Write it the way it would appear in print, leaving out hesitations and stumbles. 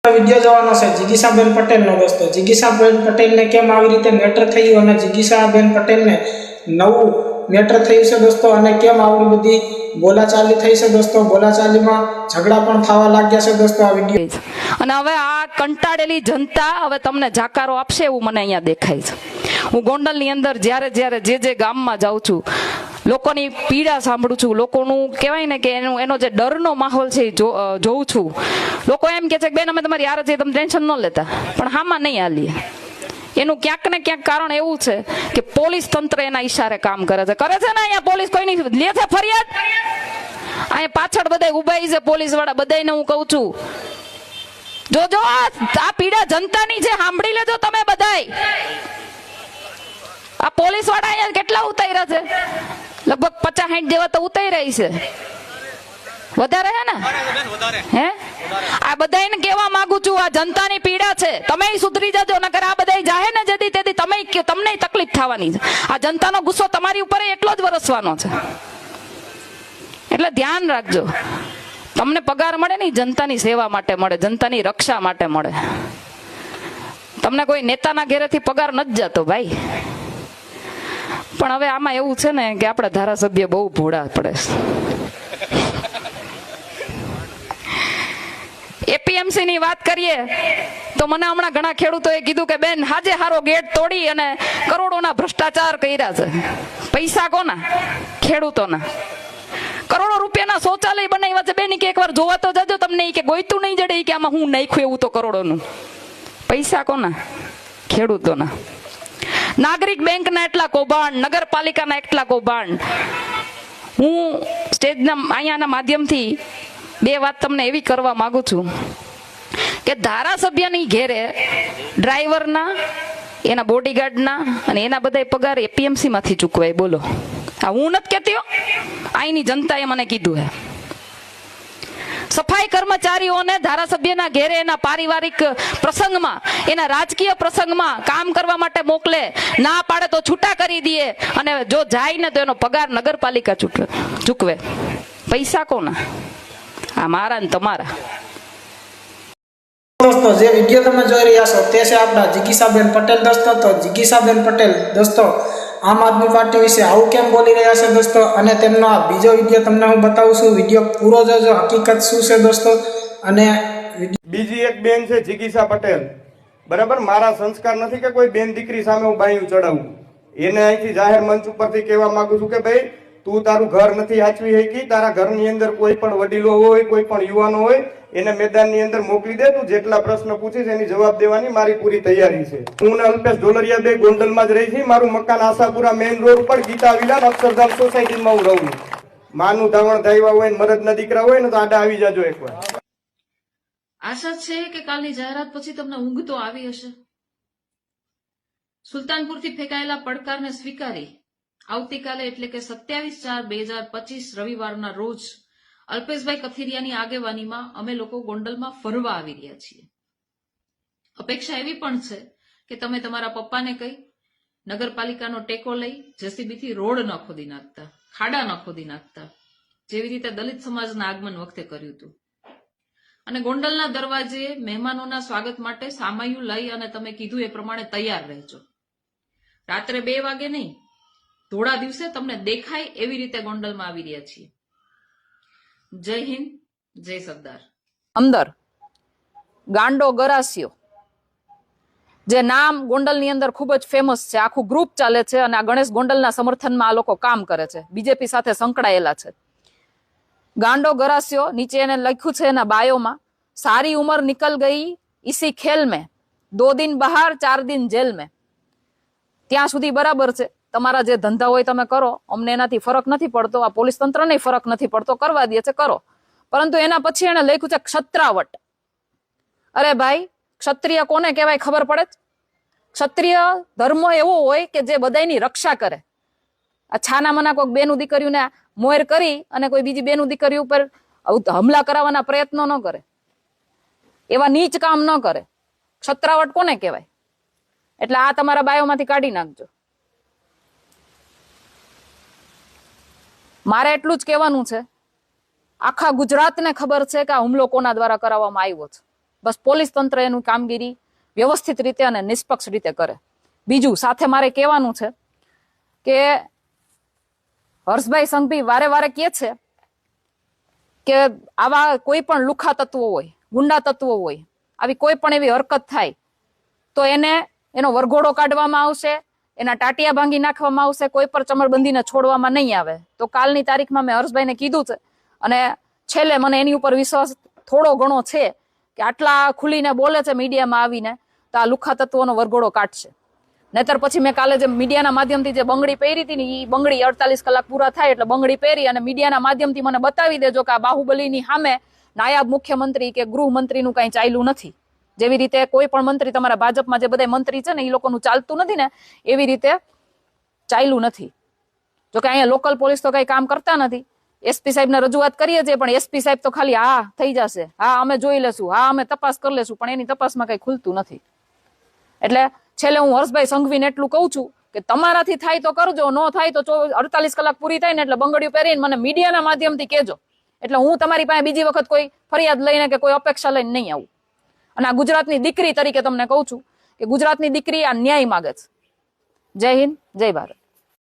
Video જોવાનો છે જિગીશાબેન પટેલનો દોસ્તો। જિગીશાબેન પટેલને કેમ આવી રીતે મેટર થયું અને જિગીશાબેન પટેલને નવું મેટર થયું છે દોસ્તો, અને કેમ આવી બધી બોલાચાલી થઈ છે દોસ્તો। બોલાચાલીમાં ઝઘડા પણ થવા લાગ્યા છે દોસ્તો આ વિડીયો। અને હવે આ કંટાળેલી જનતા હવે તમને જાકારો આપશે એવું મને અહીંયા દેખાય છે। હું ગોંડલની અંદર જ્યારે જે ગામમાં જાઉં છું, લોકોની પીડા સાંભળું છું, લોકોનું કહેવાય ને કે એનો જે ડરનો માહોલ છે એ જોઉં છું। લોકો એમ કે છે કે બેન અમે તમારી યાર છીએ, તમે ટેન્શન ન લેતા, પણ હામાં નહીં હાલીએ। એનું ક્યાંક ને ક્યાંક કારણ એવું છે કે પોલીસ તંત્ર એના ઈશારે કામ કરે છે ને। અહીંયા પોલીસ કોઈ નહીં લે છે ફરિયાદ, અહીંયા પાછળ બધા ઉભા છે પોલીસ વાળા, બધાને હું કહું છું જોજો આ પીડા જનતાની છે, સાંભળી લેજો તમે બધાય। આ પોલીસ વાળા અહીંયા કેટલા ઉતાર્યા છે? લગભગ 50-60 જેવા તો ઉતારી છે, વધારે હે ને? હે આ બધાને કહેવા માંગુ છું, આ જનતાની પીડા છે, તમે સુધરી જજો, નકર આ બધા જાહે ને જેથી તેથી તમને તકલીફ થવાની છે। આ જનતાનો ગુસ્સો તમારી ઉપર એટલો જ વરસવાનો છે, એટલે ધ્યાન રાખજો। તમને પગાર મળે ને જનતાની સેવા માટે મળે, જનતાની રક્ષા માટે મળે। તમને કોઈ નેતાના ઘેરેથી પગાર નથી જતો ભાઈ। પણ હવે આમાં એવું છે ને કે આપણા ધારાસભ્ય બહુ ભોળા પડે છે। એપીએમસી ની વાત કરીએ તો મને હમણાં ઘણા ખેડૂતોએ કીધું કે બેન હાજે હારો ગેટ તોડી અને કરોડોના ભ્રષ્ટાચાર કર્યા છે। પૈસા કોના? ખેડૂતોના। કરોડો રૂપિયાના શૌચાલય બનાવ્યા છે બેન, કે એકવાર જોવા તો જજો, તમને કે ગોઈતું નહીં જડે કે આમાં હું નાખ્યું એવું તો કરોડોનું। પૈસા કોના? ખેડૂતોના। નાગરિક બેંકના એટલા કૌભાંડ, નગરપાલિકાના એટલા કૌભાંડ। હું સ્ટેજના અહીંયાના માધ્યમથી બે વાત તમને એવી કરવા માંગુ છું કે ધારાસભ્યની ઘેરે ડ્રાઈવરના, એના બોડીગાર્ડના અને એના બધા પગાર એપીએમસી માંથી ચૂકવાય। બોલો, આ હું નથી કહેતી હો, અહીંની જનતાએ મને કીધું હે। સફાઈ કર્મચારીઓને ધારાસભ્યના ઘેરે એના પારિવારિક પ્રસંગમાં, એના રાજકીય પ્રસંગમાં કામ કરવા માટે મોકલે, ના પાડે તો છૂટા કરી દે, અને જો જાય ને તો એનો પગાર નગરપાલિકા ચૂકવે। પૈસા કોના? આ મારા ને તમારા। દોસ્તો જે વિડીયો તમે જોઈ રહ્યા છો તે છે આપણા જિગીશાબેન પટેલ દોસ્તો। તો જિગીશાબેન પટેલ દોસ્તો આમ આદમી પાર્ટી વિશે આવું કેમ બોલી રહ્યા છે દોસ્તો, અને તેમનો આ બીજો વિડીયો તમને હું બતાવું છું। વિડીયો પૂરો જોજો, હકીકત શું છે દોસ્તો। અને બીજી એક બેન છે જિગીશા પટેલ, બરાબર? મારા સંસ્કાર નથી કે કોઈ બેન દીકરી સામે હું બાયું ચડાવું। એને અહીંથી જાહેર મંચ ઉપરથી કહેવા માંગુ છું કે ભાઈ તું તારું ઘર નથી હાચવી શકી, તારા ઘરની અંદર કોઈ પણ વડીલો હોય, કોઈ પણ યુવાનો હોય, એને મેદાનની અંદર મોકલી દે। તું જેટલા પ્રશ્ન પૂછીશ એની જવાબ દેવાની મારી પૂરી તૈયારી છે। હું ને અલ્પેશ ઢોલરિયા બે ગોંડલમાં જ રહી છી। મારું મકાન આશાપુરા મેઇન રોડ પર ગીતા વિલાન અક્ષરધામ સોસાયટીમાં હું રહું છું। માનું ધાવણ ધાયવા હોય ને મરદના દીકરા હોય ને તો આડા આવી જાજો એકવાર। આશા છે કે કાલની જાહેરાત પછી તમને ઊંઘ તો આવી હશે। સુલતાનપુરથી ફેંકાયેલા પડકારને સ્વીકારી આવતીકાલે એટલે કે 27/4/2025 રવિવારના રોજ અલ્પેશભાઈ કથિરિયાની આગેવાનીમાં અમે લોકો ગોંડલમાં ફરવા આવી રહ્યા છીએ। અપેક્ષા એવી પણ છે કે તમે તમારા પપ્પાને કહી નગરપાલિકાનો ટેકો લઈ જેસીબીથી રોડ ન ખોદી નાખતા, ખાડા ન ખોદી નાખતા, જેવી રીતે દલિત સમાજના આગમન વખતે કર્યું હતું। અને ગોંડલના દરવાજે મહેમાનોના સ્વાગત માટે સામાયું લઈ અને તમે કીધું એ પ્રમાણે તૈયાર રહેજો। રાત્રે 2 વાગે નહીં, થોડા દિવસે તમને દેખાય એવી રીતે ગોંડલમાં આવી રહ્યા છીએ। જય હિન્દ, જય સરદાર। અંદર ગાંડો ગરાસિયો જે નામ ગોંડલની અંદર ખૂબ જ ફેમસ છે, આખું ગ્રુપ ચાલે છે, અને આ ગણેશ ગોંડલના સમર્થનમાં આ લોકો કામ કરે છે, બીજેપી સાથે સંકળાયેલા છે। ગાંડો ગરાસિયો, નીચે એને લખ્યું છે એના બાયોમાં, સારી ઉંમર નિકલ ગઈ इसी खेल में, 2 दिन બહાર 4 दिन જેલ में। ત્યાં સુધી બરાબર છે, તમારા જે ધંધા હોય તમે કરો, અમને એનાથી ફરક નથી પડતો, આ પોલીસ તંત્રને ફરક નથી પડતો, કરવા દે છે કરો। પરંતુ એના પછી એને લખ્યું છે ક્ષત્રાવટ। અરે ભાઈ, ક્ષત્રિય કોને કહેવાય ખબર પડે? ક્ષત્રિય ધર્મ એવો હોય કે જે બધાની રક્ષા કરે। આ છાના મના કોઈક બેનું દીકરીઓને મોર કરી અને કોઈ બીજી બેનું દીકરી ઉપર હમલા કરાવવાના પ્રયત્નો ન કરે, એવા નીચ કામ ન કરે। ક્ષત્રાવટ કોને કહેવાય? એટલે આ તમારા બાયોમાંથી કાઢી નાખજો। મારે એટલું જ કહેવાનું છે, આખા ગુજરાતને ખબર છે કે આ હુમલો કોના દ્વારા કરાવવામાં આવ્યો છે। બસ પોલીસ તંત્ર એનું કામગીરી વ્યવસ્થિત રીતે અને નિષ્પક્ષ રીતે કરે. બીજું સાથે મારે કહેવાનું છે કે હર્ષભાઈ સંઘવી વારે વારે કહે છે કે આવા કોઈ પણ લુખા તત્વો હોય, ગુંડા તત્વો હોય, આવી કોઈ પણ એવી હરકત થાય તો એનો વરઘોડો કાઢવામાં આવશે, એના ટાટિયા ભાંગી નાખવામાં આવશે, કોઈ પણ ચમરબંધીને છોડવામાં નહીં આવે. તો કાલની તારીખમાં મેં હર્ષભાઈને કીધું છે અને છેલ્લે મને એની ઉપર વિશ્વાસ થોડો ઘણો છે કે આટલા ખુલીને બોલે છે મીડિયામાં આવીને તો આ લુખા તત્વોનો વરઘોડો કાઢશે. નહીતર પછી મેં કાલે જે મીડિયાના માધ્યમથી જે બંગડી પહેરી હતી ને એ બંગડી 48 કલાક પૂરા થાય એટલે બંગડી પહેરી અને મીડિયાના માધ્યમથી મને બતાવી દેજો કે આ બાહુબલીની સામે નાયબ મુખ્યમંત્રી કે ગૃહમંત્રીનું કઈ ચાલ્યું નથી. જેવી રીતે કોઈ પણ મંત્રી તમારા ભાજપમાં જે બધા મંત્રી છે ને એ લોકોનું ચાલતું નથી ને એવી રીતે ચાલ્યું નથી. જોકે અહીંયા લોકલ પોલીસ તો કઈ કામ કરતા નથી. એસપી સાહેબને રજૂઆત કરીએ છીએ પણ એસપી સાહેબ તો ખાલી હા થઈ જશે, હા અમે જોઈ લેશું, હા અમે તપાસ કરી લેશું, પણ એની તપાસમાં કઈ ખુલતું નથી. એટલે છેલ્લે હું હર્ષભાઈ સંઘવીને એટલું કહું છું કે તમારાથી થાય તો કરજો, ન થાય તો 48 કલાક પૂરી થાય ને એટલે બંગડીઓ પહેરીને મને મીડિયાના માધ્યમથી કહેજો. એટલે હું તમારી પાસે બીજી વખત કોઈ ફરિયાદ લઈને કે કોઈ અપેક્ષા લઈને નહીં આવું. અને આ ગુજરાતની દીકરી તરીકે તમને કહું છું કે ગુજરાતની દીકરી આ ન્યાય માગે છે. જય હિન્દ, જય ભારત.